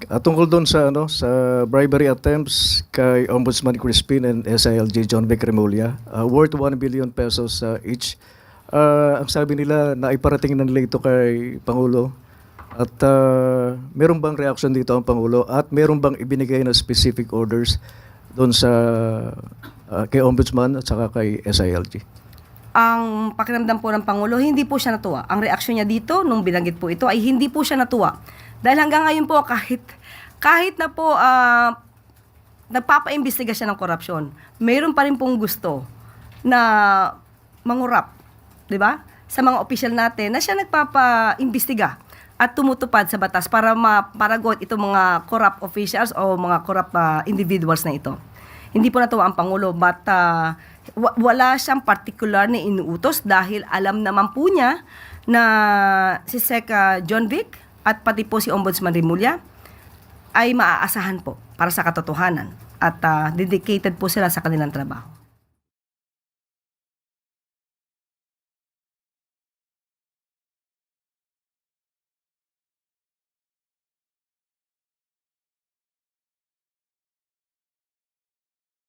Tungkol doon sa bribery attempts kay Ombudsman Crispin and SILG John Vic Remulla, worth 1 billion pesos each. Ang sabi nila na iparating na nila ito kay Pangulo. At meron bang reaction dito ang Pangulo at meron bang ibinigay na specific orders doon sa kay Ombudsman at saka kay SILG? Ang pakiramdam po ng Pangulo, hindi po siya natuwa. Ang reaksyon niya dito, nung binanggit po ito, ay hindi po siya natuwa. Dahil hanggang ngayon po, kahit na po nagpapaimbestiga siya ng korupsyon, mayroon pa rin pong gusto na mangurap, di ba? Sa mga opisyal natin na siya nagpapaimbestiga at tumutupad sa batas para maparagot itong mga corrupt officials o mga corrupt individuals na ito. Hindi po natuwa ang Pangulo, but wala siyang particular na inuutos dahil alam naman po niya na si Sec. John Vic at pati po si Ombudsman Remulla ay maaasahan po para sa katotohanan at dedicated po sila sa kanilang trabaho.